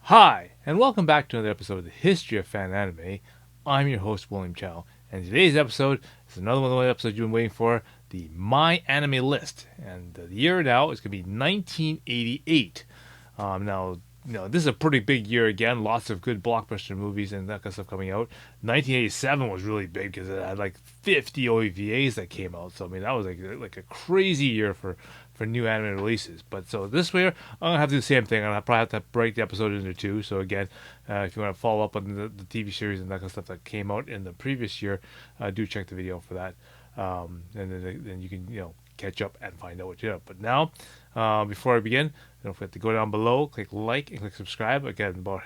Hi, and welcome back to another episode of the History of Fan Anime. I'm your host, William Chow, and today's episode is another one of the episodes you've been waiting for, the MyAnimeList. And the year now is going to be 1988. This is a pretty big year again. Lots of good blockbuster movies and that kind of stuff coming out. 1987 was really big because it had like 50 OAVs that came out. So I mean, that was like a crazy year for new anime releases. But so this year, I'm gonna have to do the same thing. I'm gonna probably have to break the episode into two. So again, if you want to follow up on the TV series and that kind of stuff that came out in the previous year, do check the video for that. And then you can catch up and find out what you know. But now, before I begin, don't forget to go down below, click like, and click subscribe. Again, about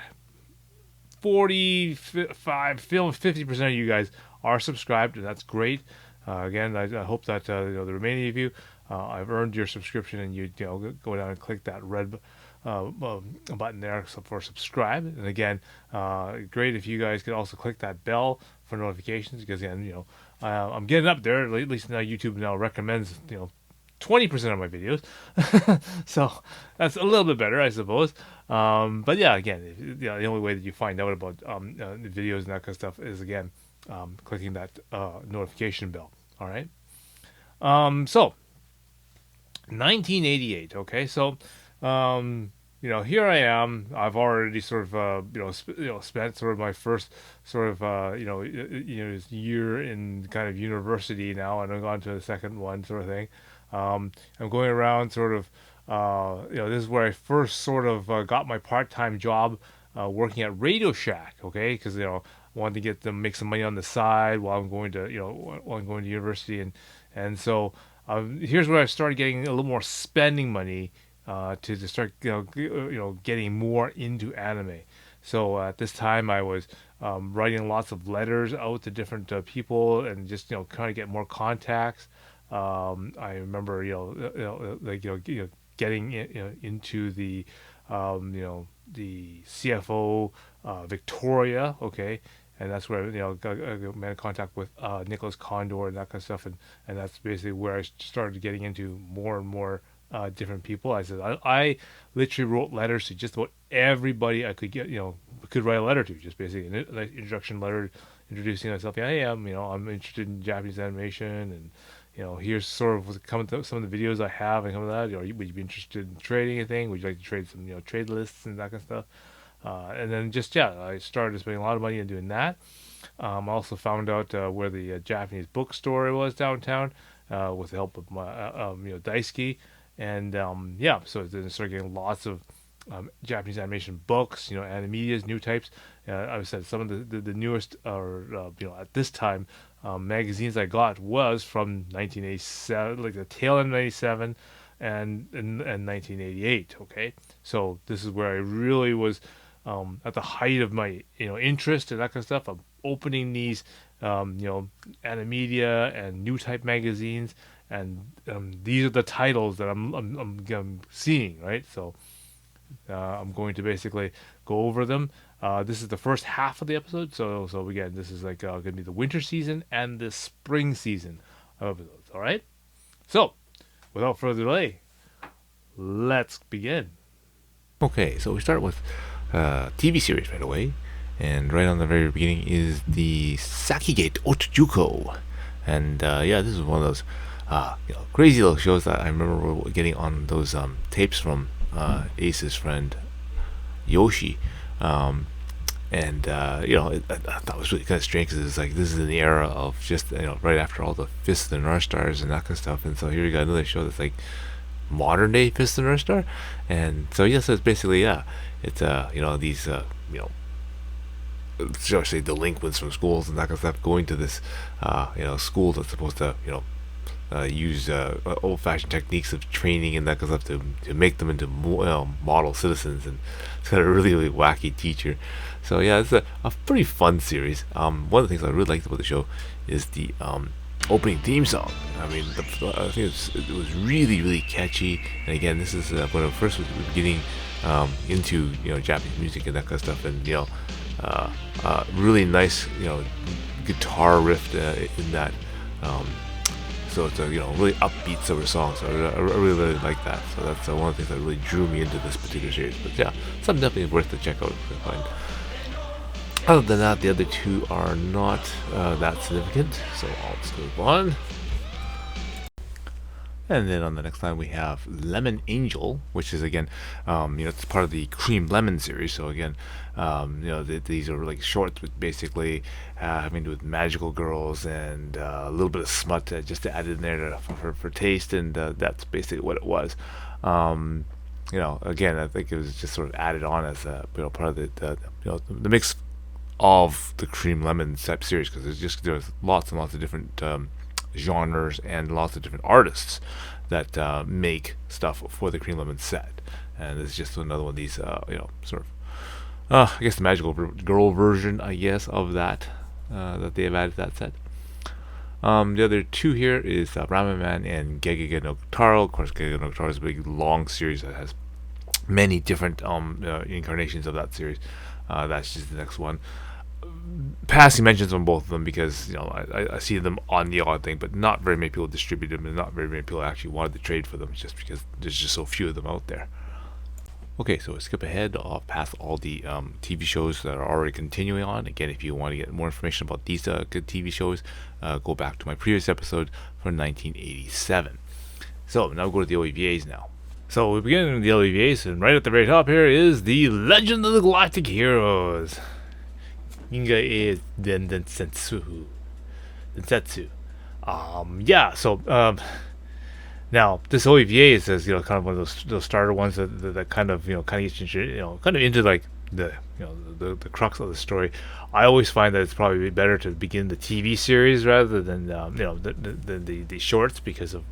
50% of you guys are subscribed, and that's great. Again, I hope that the remaining of you, I've earned your subscription, and you go down and click that red button there for subscribe. And again, great if you guys could also click that bell for notifications, because again, I'm getting up there. At least now YouTube now recommends 20% of my videos, so that's a little bit better, I suppose. But yeah, again, the only way that you find out about the videos and that kind of stuff is again clicking that notification bell. All right. So 1988. Okay, so here I am. I've already sort of spent sort of my first sort of year in kind of university now, and I'm on to the second one sort of thing. I'm going around sort of, this is where I first sort of got my part-time job working at Radio Shack, okay? Because, I wanted to make some money on the side while I'm going to, university. And so here's where I started getting a little more spending money to start, getting more into anime. So at this time I was writing lots of letters out to different people and just, kind of get more contacts. I remember, getting into the, the CFO, Victoria, okay, and that's where got made contact with Nicholas Condor and that kind of stuff, and that's basically where I started getting into more and more different people. I literally wrote letters to just about everybody I could could write a letter to, just basically an introduction letter introducing myself. Yeah, hey, I'm interested in Japanese animation, and here's sort of some of the videos I have and some of that. Would you be interested in trading anything? Would you like to trade some, trade lists and that kind of stuff? And then I started spending a lot of money on doing that. I also found out where the Japanese bookstore was downtown with the help of my, Daisuke. And so then I started getting lots of Japanese animation books, Animedia's new types. I said some of the newest, or at this time, magazines I got was from 1987, like the tail end of 97 and 1988. Okay, so this is where I really was at the height of my interest and that kind of stuff. I'm opening these Animedia and new type magazines, and these are the titles that I'm seeing, right? So I'm going to basically go over them. This is the first half of the episode, so again, this is like going to be the winter season and the spring season of episodes. All right. So, without further delay, let's begin. Okay, so we start with TV series right away, and right on the very beginning is the Sakigate Otojuko, and this is one of those crazy little shows that I remember getting on those tapes from Ace's friend Yoshi. I thought it was really kind of strange because it's like this is in the era of just right after all the Fist of the North Stars and that kind of stuff, and so here you got another show that's like modern day Fist of the North Star, and so so it's basically it's these shall I say delinquents from schools and that kind of stuff going to this school that's supposed to use old-fashioned techniques of training and that kind of stuff to make them into model citizens, and it's got a really, really wacky teacher. So it's a pretty fun series. One of the things I really liked about the show is the opening theme song. I mean, I think it was really, really catchy. And again, this is when I first was getting into Japanese music and that kind of stuff, and really nice guitar riff in that So it's a really upbeat sort of song. So I really like that. So that's one of the things that really drew me into this particular series. But yeah, something definitely worth to check out. Other than that, the other two are not that significant. So I'll just move on. And then on the next line we have Lemon Angel, which is again, it's part of the Cream Lemon series. So again, these are like shorts with basically having to do with magical girls and a little bit of smut just to add in there for taste, and that's basically what it was. Again, I think it was just sort of added on as part of the mix of the Cream Lemon type series, because there's lots and lots of different genres and lots of different artists that make stuff for the Cream Lemon set, and it's just another one of these sort of I guess the magical girl version, I guess, of that that they have added to that set. The other two here is Ramaman and Gegege no Taro. Of course, Gegege no Taro is a big long series that has many different incarnations of that series. That's just the next one. Passing mentions on both of them because I see them on the odd thing, but not very many people distribute them, and not very many people actually wanted to trade for them, just because there's just so few of them out there. Okay, so we skip ahead past all the TV shows that are already continuing on. Again, if you want to get more information about these good TV shows, go back to my previous episode from 1987. So now we'll go to the OAVs now. So we begin with the OAVs, and right at the very top here is the Legend of the Galactic Heroes. Inga is Densetsu. Now this OAVA is kind of one of those starter ones that kind of gets you kind of into like the crux of the story. I always find that it's probably better to begin the TV series rather than the shorts, because of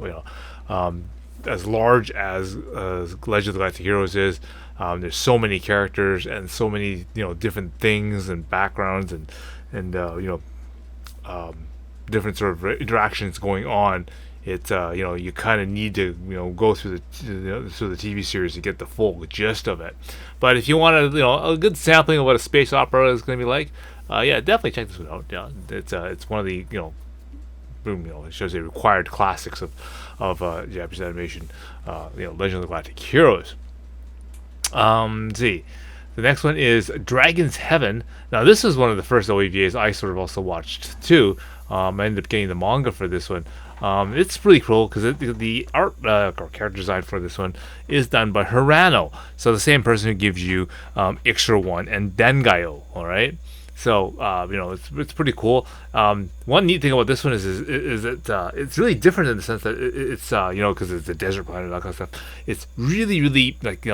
as large as Legend of the Galactic Heroes is, there's so many characters and so many different things and backgrounds and different sort of interactions going on. It's you kind of need to go through the TV series to get the full gist of it. But if you want a good sampling of what a space opera is going to be like, definitely check this one out. Yeah, it's one of the it shows the required classics of Japanese animation. Legend of the Galactic Heroes. Let's see. The next one is Dragon's Heaven. Now this is one of the first OAVAs I sort of also watched too. I ended up getting the manga for this one. It's pretty cool because the art or character design for this one is done by Hirano. So the same person who gives you Ixra 1 and Dengayo. All right. So it's pretty cool. One neat thing about this one is that it's really different in the sense that it's because it's a desert planet and that kind of stuff. It's really like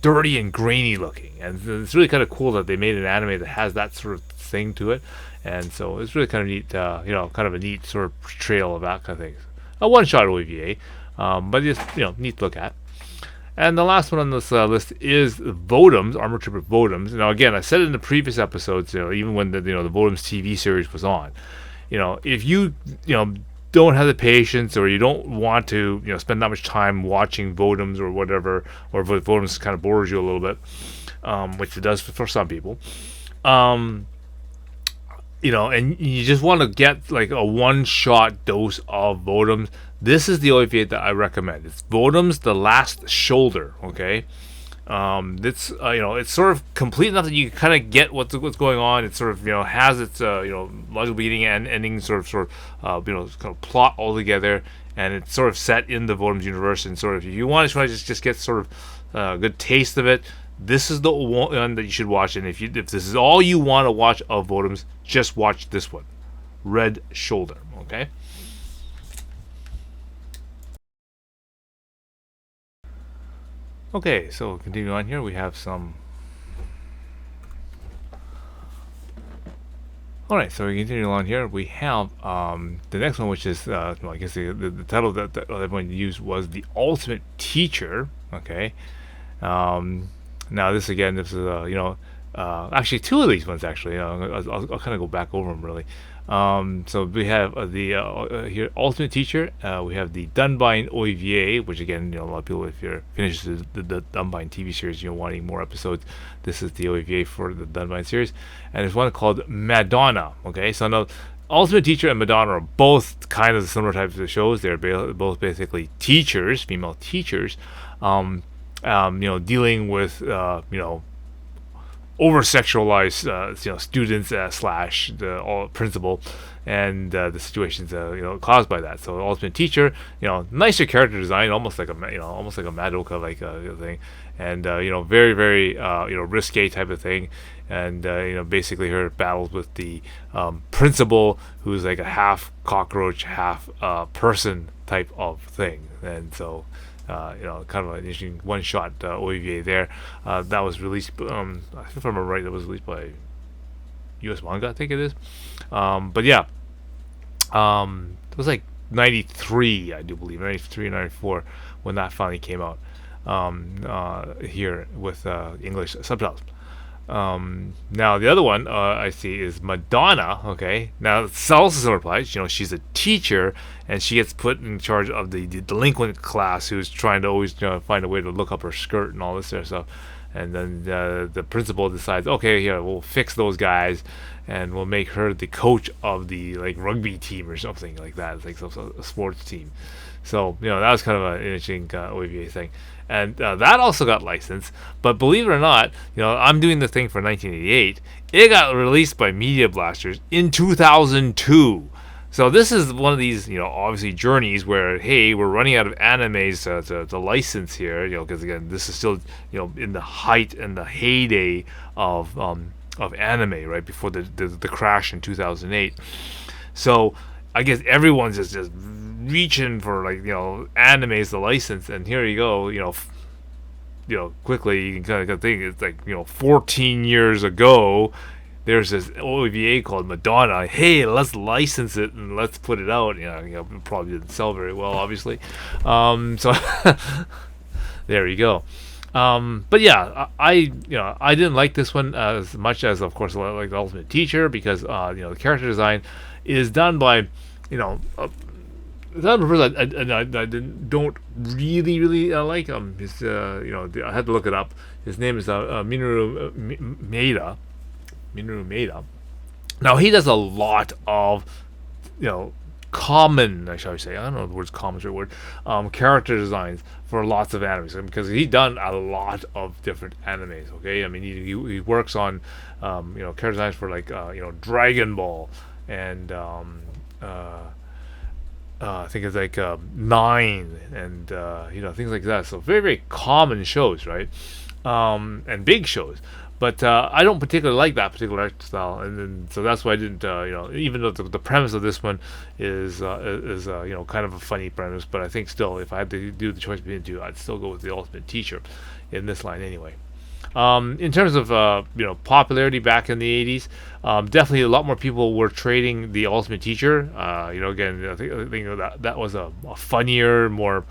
dirty and grainy looking, and it's really kind of cool that they made an anime that has that sort of thing to it. And so it's really kind of neat, kind of a neat sort of portrayal of that kind of thing. A one-shot OVA, but just neat to look at. And the last one on this list is Votoms, Armor Trooper Votoms. Now, again, I said it in the previous episodes, even when the Votoms TV series was on. If you don't have the patience, or you don't want to spend that much time watching Votoms or whatever, or if Votoms kind of bores you a little bit, which it does for some people. And you just want to get like a one-shot dose of Votoms. This is the OVA that I recommend. It's Votoms: The Last Shoulder. Okay, it's sort of complete enough that you kind of get what's going on. It sort of has its logical beginning and ending, sort of kind of plot all together, and it's sort of set in the Votoms universe. And sort of if you want to try to just get sort of a good taste of it, this is the one that you should watch. And if this is all you want to watch of Votoms, just watch this one, Red Shoulder. Okay. Okay, so continuing on here, we have some. All right, so we continue on here. We have the next one, which is I guess the title that everyone used was The Ultimate Teacher. Okay. Now this is actually two of these ones actually. I'll kind of go back over them really. So we have the here Ultimate Teacher. We have the Dunbine OVA, which again, a lot of people, if you're finished the Dunbine TV series, wanting more episodes, this is the OVA for the Dunbine series. And there's one called Madonna. Okay, so now Ultimate Teacher and Madonna are both kind of similar types of shows. They're both basically teachers, female teachers, um, dealing with over sexualized students slash the principal, and the situations caused by that. So Ultimate Teacher, nicer character design, almost like almost like a Madoka like thing, and very very risque type of thing, and basically her battles with the principal, who's like a half cockroach, half person type of thing, and so kind of an interesting one-shot OAVA there. That was released, if I remember right, that was released by U.S. Manga, I think it is. But yeah, it was like 93, I do believe, 93 or 94 when that finally came out here with English subtitles. Now the other one I see is Madonna. Okay, now it's also similar applies. She's a teacher, and she gets put in charge of the delinquent class who's trying to always find a way to look up her skirt and all this sort of stuff. And then the principal decides, okay, here we'll fix those guys, and we'll make her the coach of the like rugby team or something like that. It's like a sports team. So that was kind of an interesting OVA thing, and that also got licensed. But believe it or not, I'm doing the thing for 1988. It got released by Media Blasters in 2002. So this is one of these, obviously journeys where, hey, we're running out of animes to license here, because again, this is still, in the height and the heyday of anime, right before the crash in 2008. So I guess everyone's just reaching for like animes to license, and here you go, quickly you can kind of think it's like 14 years ago. There's this OVA called Madonna. Hey, let's license it and let's put it out. It probably didn't sell very well, obviously. So there you go. But yeah, I didn't like this one as much as, of course, I like the Ultimate Teacher, because the character design is done by that person I don't really like him. I had to look it up. His name is Minoru Maeda. Minoru Maeda. Now he does a lot of common, shall I say, I don't know if the word's common or word, character designs for lots of animes, because he's done a lot of different animes. Okay, I mean he works on character designs for like Dragon Ball and I think it's like Nine and things like that. So very very common shows, right? And big shows. But I don't particularly like that particular art style, and so that's why I didn't. Even though the premise of this one is kind of a funny premise, but I think still, if I had to do the choice between the two, I'd still go with the Ultimate Teacher in this line anyway. In terms of popularity back in the 80s, definitely a lot more people were trading the Ultimate Teacher. Again, I think that was a funnier, more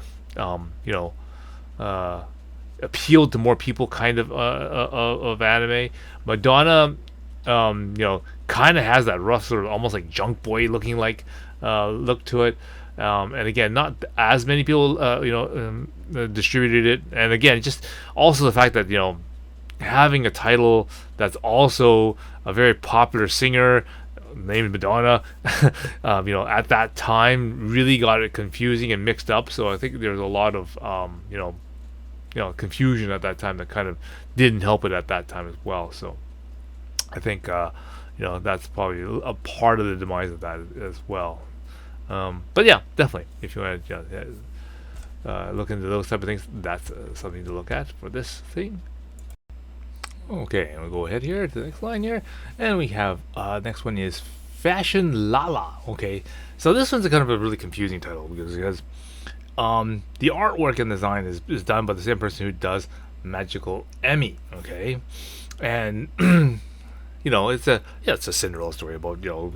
appealed to more people kind of anime. Madonna, kind of has that rough sort of almost like junk boy looking like look to it. And again, not as many people distributed it. And again, just also the fact that having a title that's also a very popular singer named Madonna, at that time really got it confusing and mixed up. So I think there's a lot of confusion at that time that kind of didn't help it at that time as well. So I think that's probably a part of the demise of that as well. But yeah, definitely, if you want to look into those type of things, that's something to look at for this thing. Okay, we'll go ahead here to the next line here, and we have next one is Fashion Lala. Okay, so this one's a kind of a really confusing title because the artwork and design is done by the same person who does Magical Emmy. Okay, and it's a Cinderella story about girl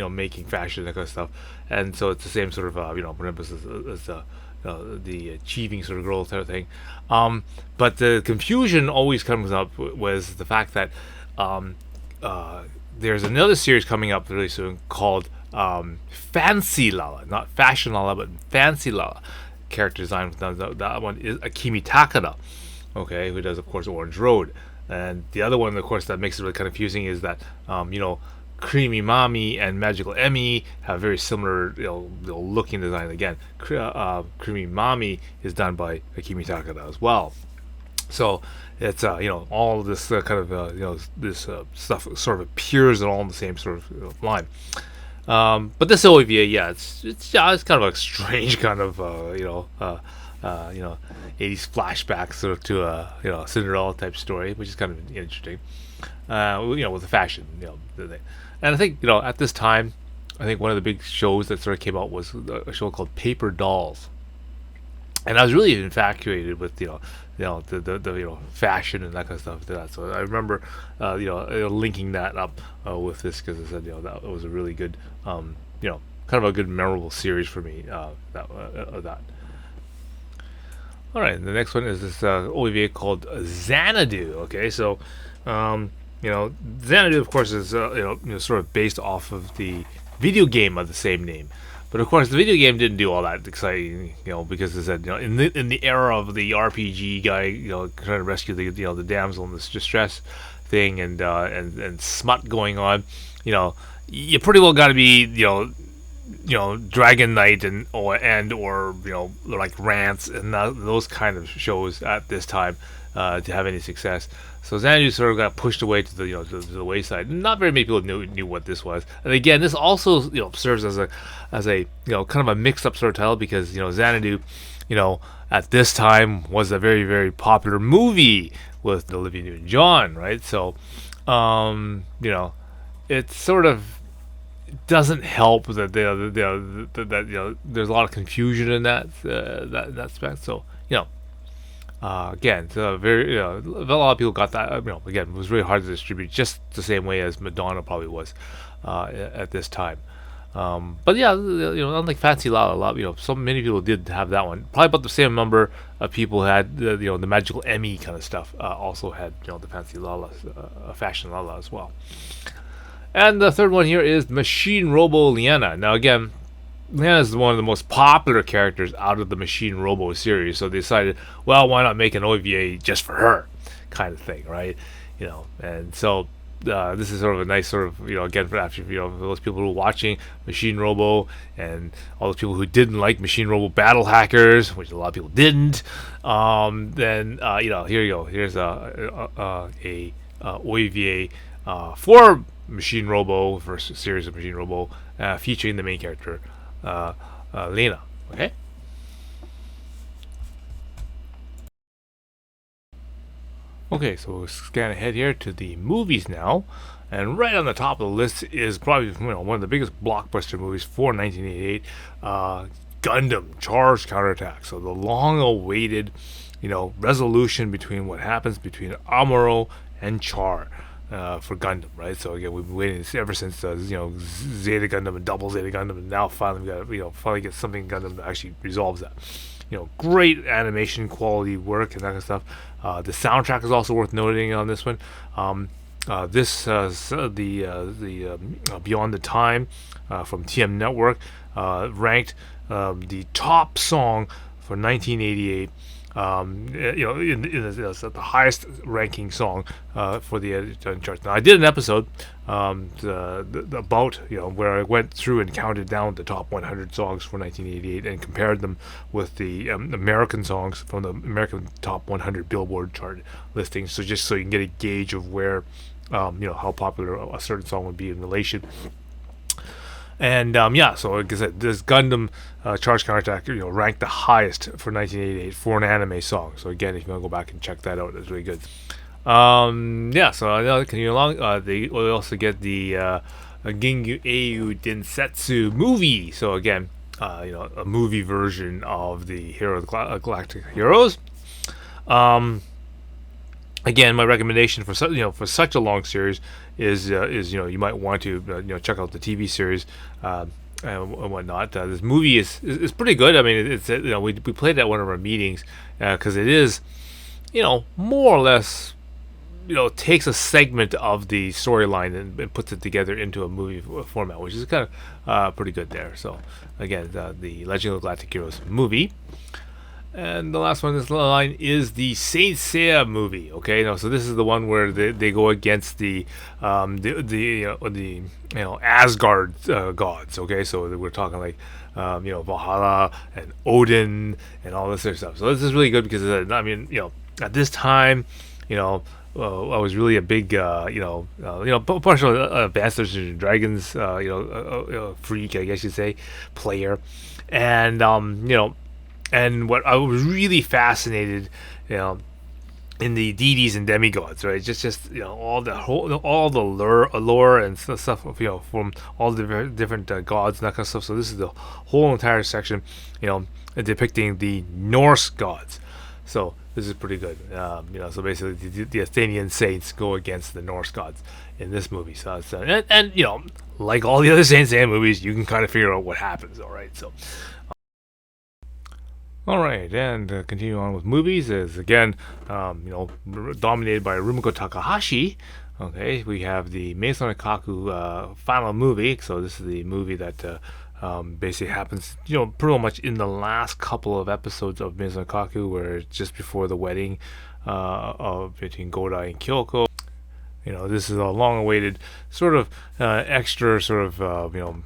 making fashion, that kind of stuff, and so it's the same sort of purpose as the achieving sort of girl type of thing. But the confusion always comes up was the fact that there's another series coming up really soon called Fancy Lala, not Fashion Lala, but Fancy Lala. Character design that one is Akimi Takada, okay, who does of course Orange Road, and the other one of course that makes it really kind of confusing is that Creamy Mommy and Magical Emmy have very similar, looking design. Again, Creamy Mommy is done by Akimi Takada as well. So it's all of this kind of this stuff sort of appears all in the same sort of line. But this OVA, yeah, it's kind of a strange kind of 80s flashback sort of to a Cinderella type story, which is kind of interesting. With the fashion, and I think at this time, I think one of the big shows that sort of came out was a show called Paper Dolls, and I was really infatuated with the fashion and that kind of stuff. That so I remember linking that up with this because I said that was a really good kind of a good memorable series for me. That. All right, the next one is this OVA called Xanadu. Okay, so Xanadu, of course, is sort of based off of the video game of the same name. But of course, the video game didn't do all that exciting, because it said, in the era of the RPG guy, trying to rescue the damsel in this distress thing and smut going on, you pretty well got to be, Dragon Knight or like Rants and those kind of shows at this time to have any success. So Xanadu sort of got pushed away to the to the wayside. Not very many people knew what this was. And again, this also serves as a kind of a mixed up sort of title because Xanadu, at this time was a very very popular movie with Olivia Newton-John, right? So, it sort of doesn't help that there's a lot of confusion in that aspect. So again, it's very a lot of people got that. Again, it was really hard to distribute, just the same way as Madonna probably was at this time. But yeah, unlike Fancy La La, so many people did have that one. Probably about the same number of people had the Magical Emmy kind of stuff. Also had the Fancy La La, Fashion La La as well. And the third one here is Machine Robo Liana. Now again, Liana is one of the most popular characters out of the Machine Robo series, so they decided, well, why not make an OVA just for her, kind of thing, right? And so this is sort of a nice sort of again for after those people who were watching Machine Robo and all those people who didn't like Machine Robo Battle Hackers, which a lot of people didn't. Then here you go. Here's a OVA for Machine Robo, for a series of Machine Robo, featuring the main character, Lena. Okay. Okay, so we'll scan ahead here to the movies now, and right on the top of the list is probably one of the biggest blockbuster movies for 1988, Gundam Charge Counterattack. So the long-awaited, resolution between what happens between Amuro and Char. For Gundam, right? So again, we've been waiting ever since Zeta Gundam and Double Zeta Gundam, and now finally we got finally get something Gundam that actually resolves that. Great animation quality work and that kind of stuff. The soundtrack is also worth noting on this one. This the Beyond the Time from TM Network ranked the top song for 1988. It's the highest ranking song for the charts. Now, I did an episode about where I went through and counted down the top 100 songs for 1988 and compared them with the American songs from the American top 100 Billboard chart listings. So just so you can get a gauge of where how popular a certain song would be in relation. And so like I said, this Gundam Charge Counterattack, ranked the highest for 1988 for an anime song. So again, if you want to go back and check that out, it's really good. So continue along. They also get the Gingyu Eiyu Densetsu movie. So again, a movie version of the Hero of the Galactic Heroes. Again, my recommendation for such a long series is you might want to check out the TV series and whatnot. This movie is pretty good. I mean, it's we played at one of our meetings because it is more or less takes a segment of the storyline and puts it together into a movie format, which is kind of pretty good there. So again, the Legend of the Galactic Heroes movie. And the last one in this line is the Saint Seiya movie. Okay, no, so this is the one where they go against the Asgard gods. Okay, so we're talking like Valhalla and Odin and all this other stuff. So this is really good because at this time, I was really a big partial Advanced Dungeons and Dragons freak, I guess you'd say, player, and and what I was really fascinated, you know, in the deities and demigods, right? Just all the lore and stuff, from all the different gods and that kind of stuff. So this is the whole entire section, depicting the Norse gods. So this is pretty good. So basically the Athenian saints go against the Norse gods in this movie. So it's, and like all the other Saint Seiya movies, you can kind of figure out what happens. All right, so. All right, and continue on with movies is again, dominated by Rumiko Takahashi. Okay, we have the Maison Kaku final movie. So this is the movie that basically happens, pretty much in the last couple of episodes of Maison Kaku, where it's just before the wedding between Godai and Kyoko. This is a long-awaited sort of extra sort of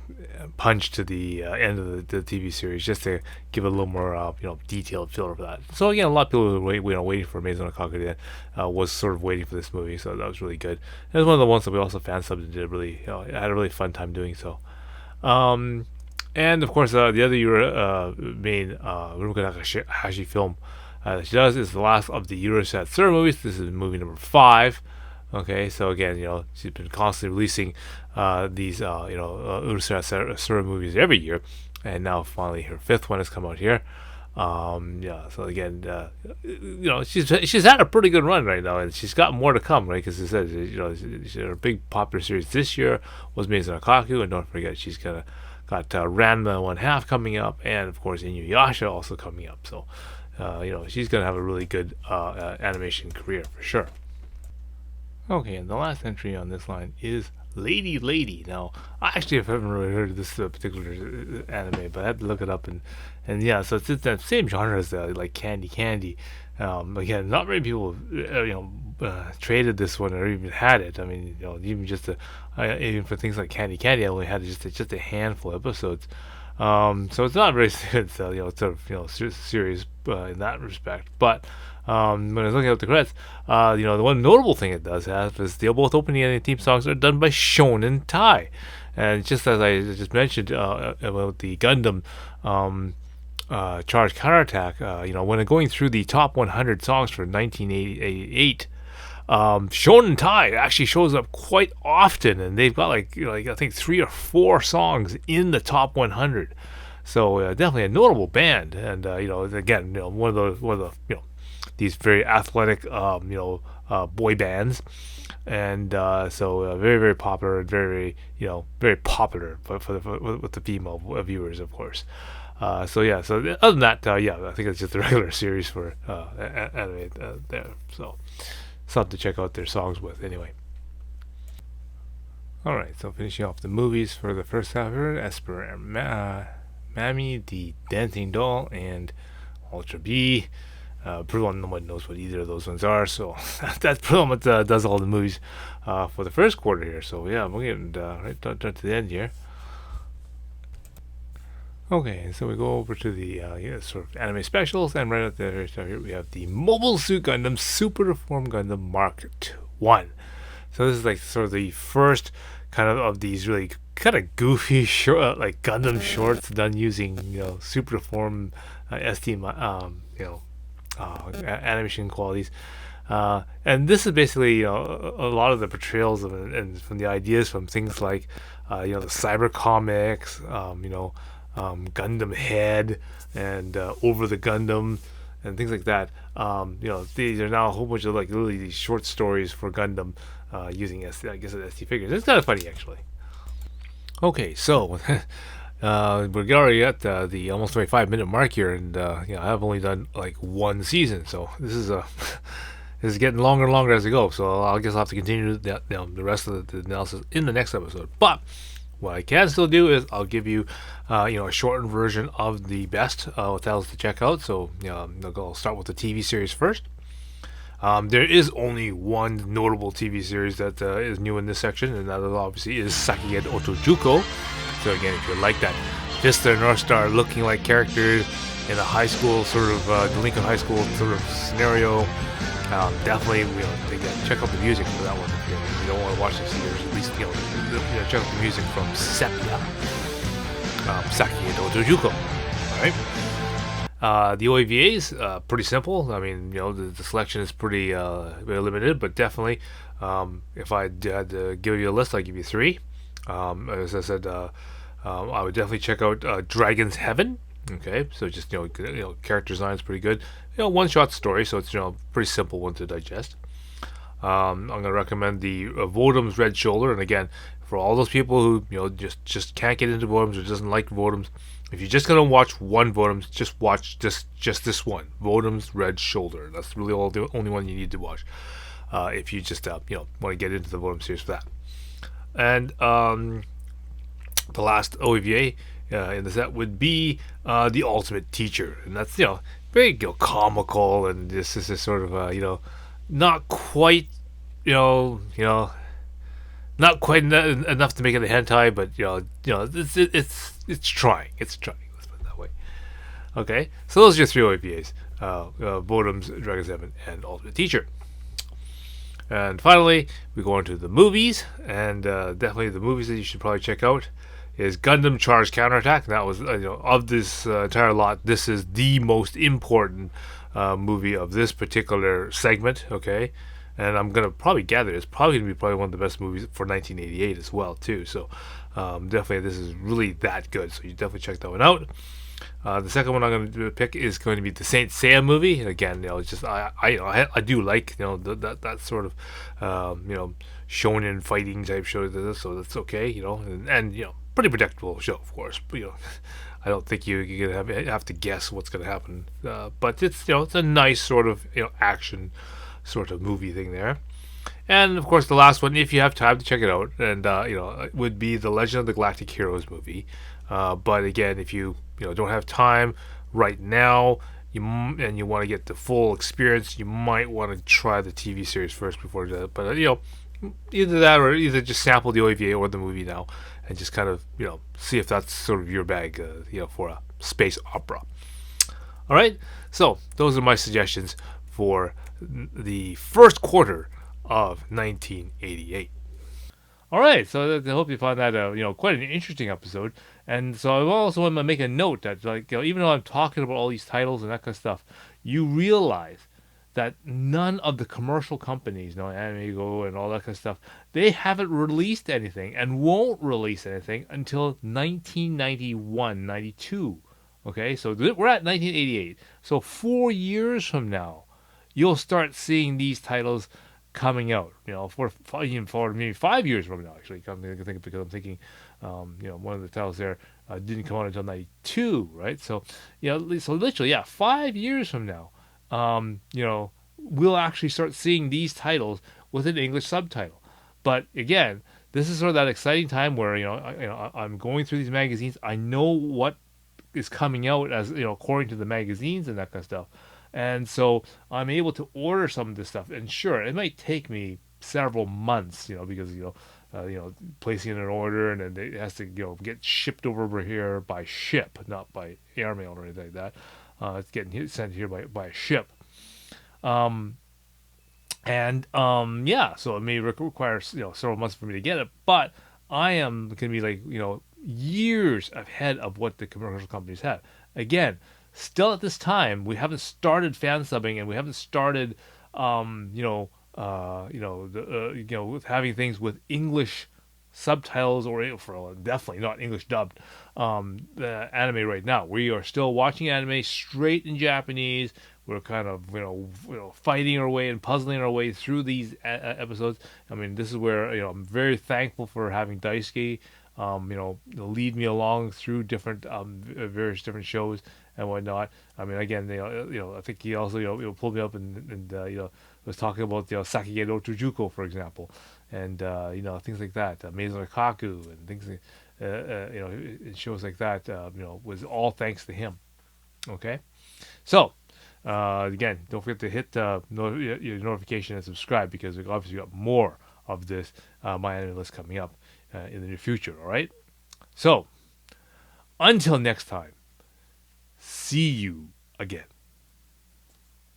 punch to the end of the TV series, just to give it a little more detailed feel for that. So again, a lot of people who were waiting for Maison Kaku was sort of waiting for this movie, so that was really good. It was one of the ones that we also fan subbed and did really, had a really fun time doing so. And of course, the other main Rumiko Takahashi film that she does is the last of the Eurosat Sura movies. This is movie number 5. Okay, so again, she's been constantly releasing these, Urusara Sura movies every year, and now finally her 5th one has come out here. So again, she's had a pretty good run right now, and she's got more to come, right? Because it says, her big popular series this year was Maison Kaku, and don't forget she's got Ranma 1/2 coming up, and of course Inuyasha also coming up. So, she's gonna have a really good animation career for sure. Okay, and the last entry on this line is Lady Lady. Now, I actually haven't really heard of this particular anime, but I had to look it up, and yeah, so it's that same genre as like Candy Candy. Again, not many people traded this one or even had it. I mean, even even for things like Candy Candy, I only had just a handful of episodes. So it's not very good, sort of serious in that respect, but. When I was looking at the credits, the one notable thing it does have is both opening and theme songs are done by Shonen Tai. And just as I just mentioned about the Gundam Charge Counterattack, when going through the top 100 songs for 1988, Shonen Tai actually shows up quite often, and they've got like I think 3 or 4 songs in the top 100. So definitely a notable band, and again, one of the these very athletic, boy bands, and so very, very popular, and very, very popular with the female viewers, of course. So other than that, I think it's just a regular series for anime there. So something to check out their songs with, anyway. All right, so finishing off the movies for the first half here, as per Mammy, the Dancing Doll, and Ultra B. Pretty much nobody knows what either of those ones are, so that's pretty much does all the movies for the first quarter here. So yeah, we're getting right to the end here. Okay, so we go over to the sort of anime specials, and right at the start here we have the Mobile Suit Gundam Super Reform Gundam Mark 1. So this is like sort of the first kind of these really kind of goofy short, like Gundam shorts done using Super Reform ST animation qualities, and this is basically a lot of the portrayals of and from the ideas from things like the cyber comics, Gundam Head, and Over the Gundam, and things like that. These are now a whole bunch of like literally these short stories for Gundam using ST figures. It's kind of funny actually. Okay, so we're already at the almost 25-minute mark here, and I've only done like one season, so this is this is getting longer and longer as we go. So I guess I'll have to continue the rest of the analysis in the next episode. But what I can still do is I'll give you, a shortened version of the best titles to check out. So, I'll start with the TV series first. There is only one notable TV series that is new in this section, and that obviously is Sakigen Otojuko. So again, if you like that Vista North Star looking like characters in a high school sort of delinquent high school sort of scenario, definitely check out the music for that one. If you don't want to watch the series, at least check out the music from Sepia, Sakigen Otojuko. All right. The OAVs, pretty simple. I mean, the selection is pretty very limited, but definitely, if I had to give you a list, I'd give you three. As I said, I would definitely check out Dragon's Heaven. Okay, so just character design is pretty good. One shot story, so it's pretty simple one to digest. I'm gonna recommend the Vodum's Red Shoulder, and again, for all those people who just can't get into Vodum's or doesn't like Vodum's, if you're just gonna watch one Vodum's, just watch just this one, Vodum's Red Shoulder. That's really the only one you need to watch. If you just want to get into the Vodum series for that. And the last OVA in the set would be The Ultimate Teacher, and that's very comical, and this is sort of not quite not quite enough to make it a hentai, but it's trying. It's trying. Let's put it that way. Okay, so those are your three OVAs: Bodum's, Dragon's Heaven, and Ultimate Teacher. And finally, we go into the movies, and definitely the movies that you should probably check out is Gundam Charge Counterattack. That was of this entire lot, this is the most important movie of this particular segment. Okay, and I'm gonna probably gather it's probably gonna be one of the best movies for 1988 as well too. So definitely this is really that good. So you definitely check that one out. The second one I'm going to pick is going to be the Saint Seiya movie. And again, it's just I do like that sort of shonen fighting type show. So that's okay, and pretty predictable show, of course. But, I don't think you're gonna have to guess what's going to happen. But it's it's a nice sort of action sort of movie thing there. And of course, the last one, if you have time to check it out, and would be the Legend of the Galactic Heroes movie. But again, if you don't have time right now, and you want to get the full experience, you might want to try the TV series first before that. But either that or either just sample the OVA or the movie now, and just kind of see if that's sort of your bag, for a space opera. All right, so those are my suggestions for the first quarter of 1988. All right, so I hope you found that quite an interesting episode. And so I also want to make a note that even though I'm talking about all these titles and that kind of stuff, you realize that none of the commercial companies, AnimeGo and all that kind of stuff, they haven't released anything and won't release anything until 1991, 92. Okay, so we're at 1988. So 4 years from now, you'll start seeing these titles coming out, for maybe 5 years from now. Actually, because I'm thinking, one of the titles there didn't come out until '92, right? So, so literally, 5 years from now, we'll actually start seeing these titles with an English subtitle. But again, this is sort of that exciting time where I'm going through these magazines. I know what is coming out as according to the magazines and that kind of stuff. And so I'm able to order some of this stuff. And sure, it might take me several months, because placing an order, and then it has to get shipped over here by ship, not by airmail or anything like that. It's getting sent here by a ship. So it may require several months for me to get it, but I am going to be years ahead of what the commercial companies have. Again, still at this time, we haven't started fan subbing, and we haven't started, with having things with English subtitles or for definitely not English dubbed the anime right now. We are still watching anime straight in Japanese. We're kind of fighting our way and puzzling our way through these episodes. I mean, this is where I'm very thankful for having Daisuke lead me along through different various different shows and whatnot. I mean, again, I think he also pulled me up and was talking about Sakigen Otojuko, for example, and things like that, Maison Kaku and things in shows like that, was all thanks to him. Okay, so again, don't forget to hit your notification and subscribe because we obviously got more of this My Anime List coming up in the near future. All right, so until next time, see you again.